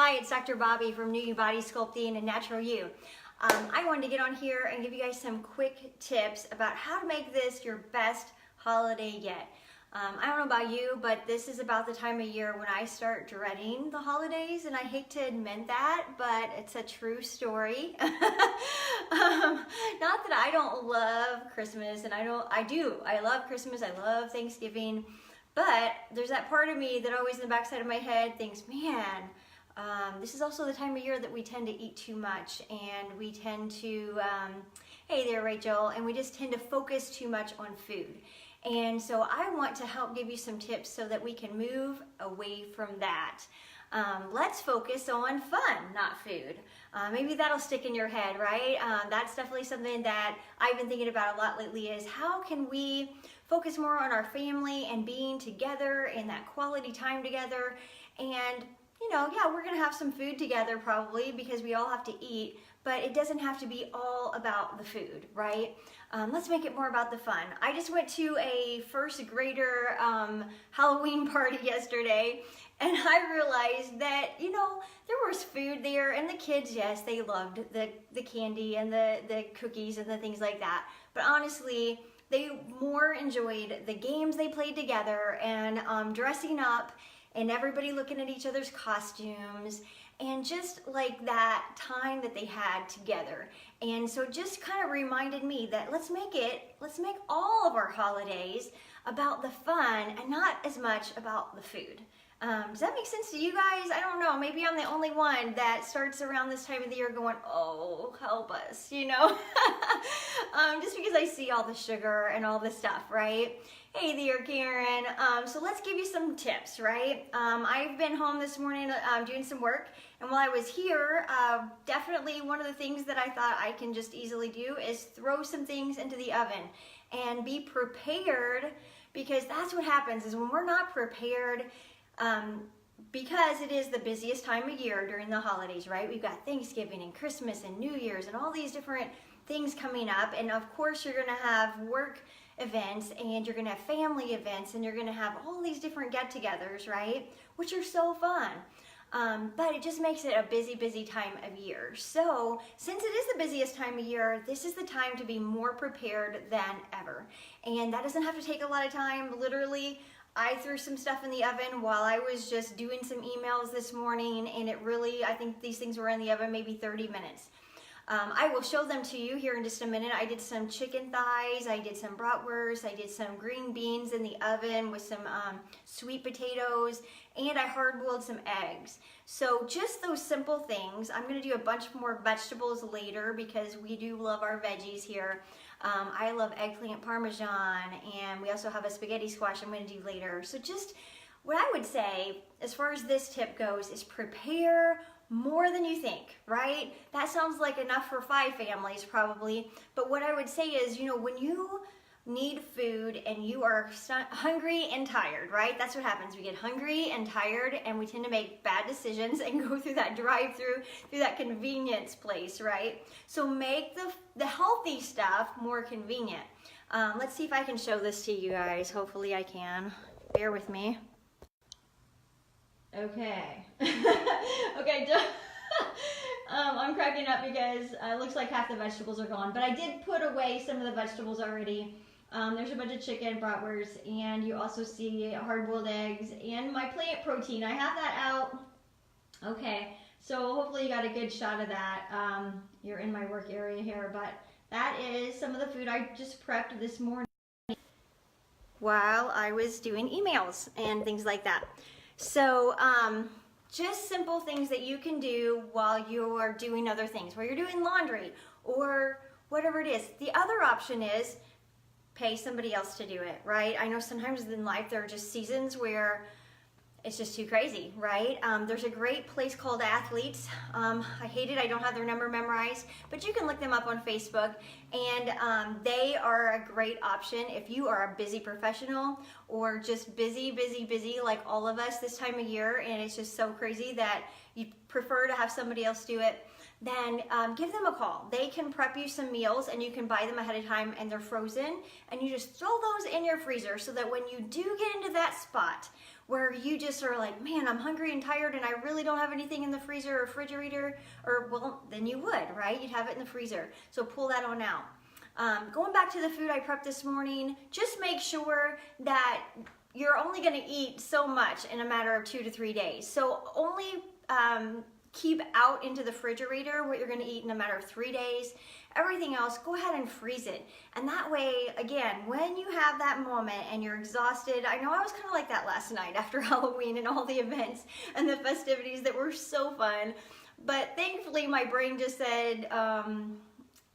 Hi, it's Dr. Bobbie from New You Body Sculpting and Natural You. I wanted to get on here and give you guys some quick tips about how to make this your best holiday yet. I don't know about you, but this is about the time of year when I start dreading the holidays, and I hate to admit that, but it's a true story. Not that I don't love Christmas, and I love Christmas, I love Thanksgiving, but there's that part of me that always in the backside of my head thinks, man, this is also the time of year that we tend to eat too much, and we tend to, hey there Rachel, and we just tend to focus too much on food. And so I want to help give you some tips so that we can move away from that. Let's focus on fun, not food. Maybe that'll stick in your head, right? That's definitely something that I've been thinking about a lot lately, is how can we focus more on our family and being together and that quality time together. And you know, yeah, we're gonna have some food together probably because we all have to eat, but it doesn't have to be all about the food, right? Let's make it more about the fun. I just went to a first grader Halloween party yesterday, and I realized that, you know, there was food there, and the kids, yes, they loved the candy and the cookies and the things like that, but honestly, they more enjoyed the games they played together and dressing up and everybody looking at each other's costumes and just like that time that they had together. And so it just kind of reminded me that let's make all of our holidays about the fun and not as much about the food. Does that make sense to you guys? I don't know, maybe I'm the only one that starts around this time of the year going, oh, help us, you know? Just because I see all the sugar and all the stuff, right? Hey there, Karen. So let's give you some tips, right? I've been home this morning doing some work, and while I was here, definitely one of the things that I thought I can just easily do is throw some things into the oven and be prepared, because that's what happens is when we're not prepared, because it is the busiest time of year during the holidays, right? We've got Thanksgiving and Christmas and New Year's and all these different things coming up, and of course you're gonna have work events and you're gonna have family events and you're gonna have all these different get-togethers, right? Which are so fun. But it just makes it a busy time of year. So since it is the busiest time of year, this is the time to be more prepared than ever. And that doesn't have to take a lot of time. Literally, I threw some stuff in the oven while I was just doing some emails this morning, and it really, I think these things were in the oven maybe 30 minutes. I will show them to you here in just a minute. I did some chicken thighs, I did some bratwurst, I did some green beans in the oven with some sweet potatoes, and I hard-boiled some eggs. So just those simple things. I'm gonna do a bunch more vegetables later because we do love our veggies here. I love eggplant parmesan, and we also have a spaghetti squash I'm gonna do later. So just what I would say as far as this tip goes is prepare more than you think, right? That sounds like enough for 5 families probably, but what I would say is, you know, when you need food and you are hungry and tired, right? That's what happens. We get hungry and tired and we tend to make bad decisions and go through that drive-through, through that convenience place, right? So make the healthy stuff more convenient. Let's see if I can show this to you guys. Hopefully I can. Bear with me. Okay. Okay, I'm cracking up because it looks like half the vegetables are gone, but I did put away some of the vegetables already. There's a bunch of chicken, bratwurst, and you also see hard-boiled eggs and my plant protein. I have that out. Okay, so hopefully you got a good shot of that. You're in my work area here, but that is some of the food I just prepped this morning while I was doing emails and things like that. So just simple things that you can do while you're doing other things, while you're doing laundry or whatever it is. The other option is pay somebody else to do it, right? I know sometimes in life there are just seasons where it's just too crazy, right? There's a great place called Athletes. I hate it, I don't have their number memorized, but you can look them up on Facebook, and they are a great option if you are a busy professional or just busy like all of us this time of year, and it's just so crazy that you prefer to have somebody else do it. Then give them a call. They can prep you some meals and you can buy them ahead of time, and they're frozen, and you just throw those in your freezer so that when you do get into that spot where you just are like, man, I'm hungry and tired and I really don't have anything in the freezer or refrigerator, or well, then you would, right? You'd have it in the freezer. So pull that on out. Going back to the food I prepped this morning, just make sure that you're only gonna eat so much in a matter of 2 to 3 days. So only keep out into the refrigerator what you're gonna eat in a matter of 3 days. Everything else, go ahead and freeze it. And that way, again, when you have that moment and you're exhausted, I know I was kind of like that last night after Halloween and all the events and the festivities that were so fun. But thankfully, my brain just said,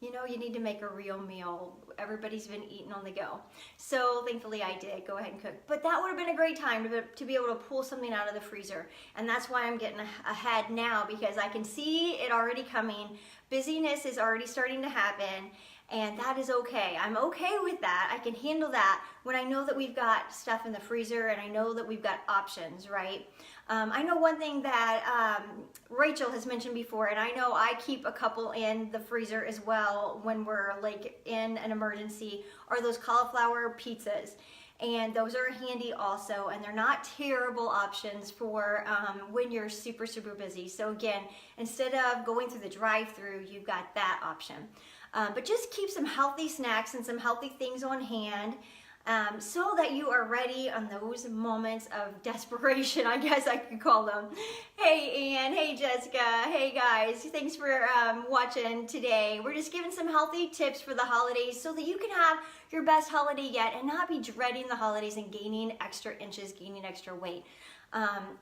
you know, you need to make a real meal. Everybody's been eating on the go. So thankfully I did go ahead and cook. But that would have been a great time to be able to pull something out of the freezer. And that's why I'm getting ahead now, because I can see it already coming. Busyness is already starting to happen. And that is okay. I'm okay with that. I can handle that when I know that we've got stuff in the freezer and I know that we've got options, right? I know one thing that Rachel has mentioned before, and I know I keep a couple in the freezer as well when we're like in an emergency, are those cauliflower pizzas. And those are handy also, and they're not terrible options for when you're super, super busy. So again, instead of going through the drive-through, you've got that option. But just keep some healthy snacks and some healthy things on hand so that you are ready on those moments of desperation, I guess I could call them. Hey Ann, hey Jessica, hey guys, thanks for watching today. We're just giving some healthy tips for the holidays so that you can have your best holiday yet and not be dreading the holidays and gaining extra inches, gaining extra weight.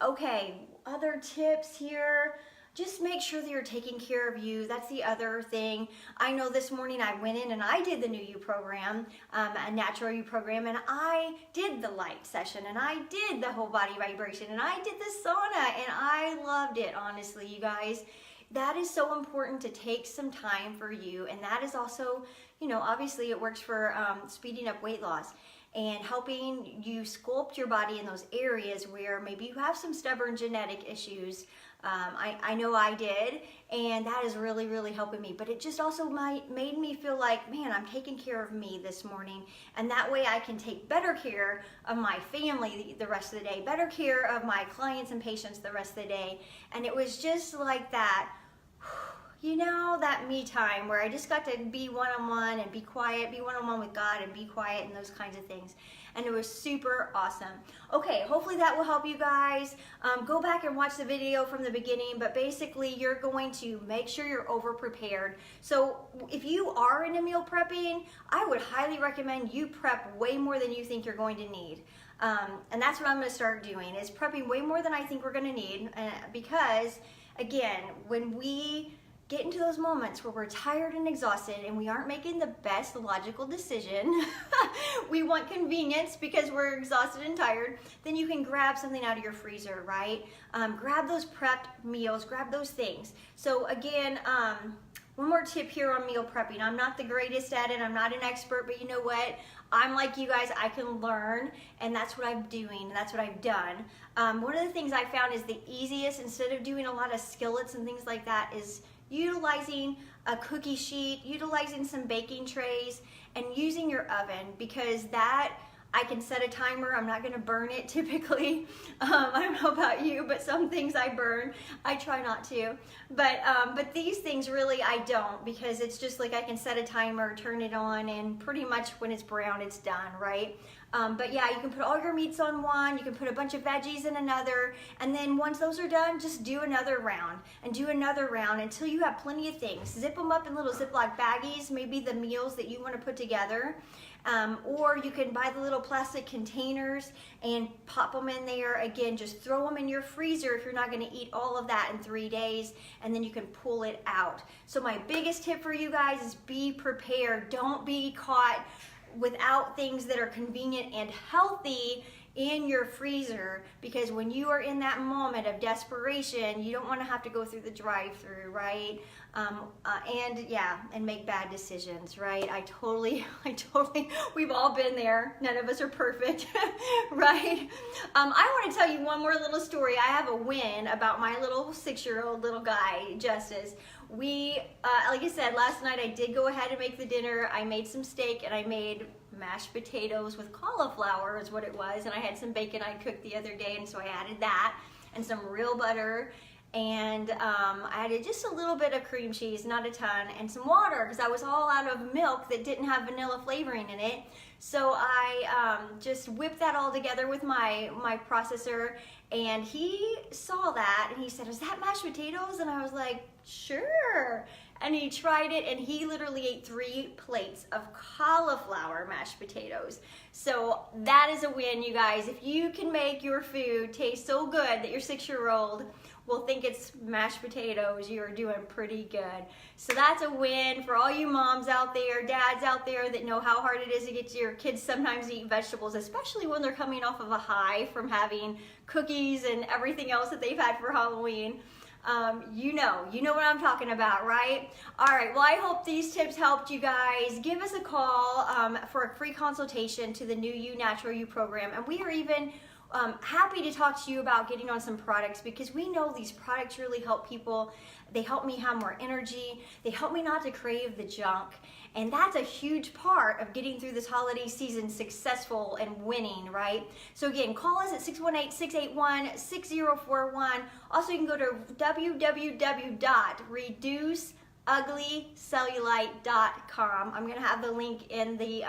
Okay, other tips here. Just make sure that you're taking care of you. That's the other thing. I know this morning I went in and I did the new You program, a natural You program, and I did the light session and I did the whole body vibration and I did the sauna and I loved it, honestly, you guys. That is so important to take some time for you, and that is also, you know, obviously it works for speeding up weight loss and helping you sculpt your body in those areas where maybe you have some stubborn genetic issues. I know I did, and that is really, really helping me. But it just also made me feel like, man, I'm taking care of me this morning, and that way I can take better care of my family the rest of the day, better care of my clients and patients the rest of the day. And it was just like that, you know, that me time where I just got to be one-on-one and be quiet, be one-on-one with God and be quiet and those kinds of things. And it was super awesome. Okay, hopefully that will help you guys. Go back and watch the video from the beginning, but basically you're going to make sure you're over-prepared. So if you are into meal prepping, I would highly recommend you prep way more than you think you're going to need. And that's what I'm gonna start doing, is prepping way more than I think we're gonna need, because again, when we get into those moments where we're tired and exhausted and we aren't making the best logical decision, we want convenience because we're exhausted and tired, then you can grab something out of your freezer, right? Grab those prepped meals, grab those things. So again, one more tip here on meal prepping. I'm not the greatest at it, I'm not an expert, but you know what? I'm like you guys, I can learn, and that's what I'm doing, that's what I've done. One of the things I found is the easiest, instead of doing a lot of skillets and things like that, is utilizing a cookie sheet, utilizing some baking trays, and using your oven, because that, I can set a timer. I'm not gonna burn it typically. I don't know about you, but some things I burn. I try not to. But these things really I don't, because it's just like I can set a timer, turn it on, and pretty much when it's brown, it's done, right? But yeah, you can put all your meats on one, you can put a bunch of veggies in another, and then once those are done, just do another round and do another round until you have plenty of things. Zip them up in little Ziploc baggies, maybe the meals that you want to put together. Or you can buy the little plastic containers and pop them in there. Again, just throw them in your freezer if you're not going to eat all of that in 3 days, and then you can pull it out. So my biggest tip for you guys is be prepared. Don't be caught without things that are convenient and healthy in your freezer, because when you are in that moment of desperation, you don't want to have to go through the drive-through, right? And make bad decisions, right? I totally, we've all been there. None of us are perfect, right? I want to tell you one more little story. I have a win about my little 6-year-old little guy, Justice. We, like I said, last night I did go ahead and make the dinner. I made some steak and I made mashed potatoes with cauliflower is what it was, and I had some bacon I cooked the other day, and so I added that, and some real butter, and I added just a little bit of cream cheese, not a ton, and some water, because I was all out of milk that didn't have vanilla flavoring in it. So I just whipped that all together with my processor, and he saw that, and he said, "Is that mashed potatoes?" And I was like, "Sure." And he tried it, and he literally ate 3 plates of cauliflower mashed potatoes. So that is a win, you guys. If you can make your food taste so good that your 6-year-old will think it's mashed potatoes, you're doing pretty good. So that's a win for all you moms out there, dads out there that know how hard it is to get your kids sometimes to eat vegetables, especially when they're coming off of a high from having cookies and everything else that they've had for Halloween. You know what I'm talking about, right? All right, well, I hope these tips helped you guys. Give us a call for a free consultation to the New You Natural You program, and we are even happy to talk to you about getting on some products, because we know these products really help people. They help me have more energy. They help me not to crave the junk. And that's a huge part of getting through this holiday season successful and winning, right? So again, call us at 618-681-6041. Also, you can go to www.reduceuglycellulite.com. I'm going to have the link in the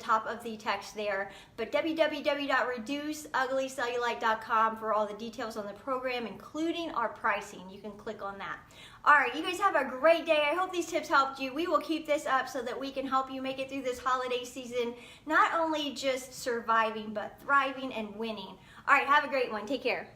top of the text there, but www.reduceuglycellulite.com for all the details on the program, including our pricing. You can click on that. All right, you guys have a great day. I hope these tips helped you. We will keep this up so that we can help you make it through this holiday season, not only just surviving, but thriving and winning. All right, have a great one. Take care.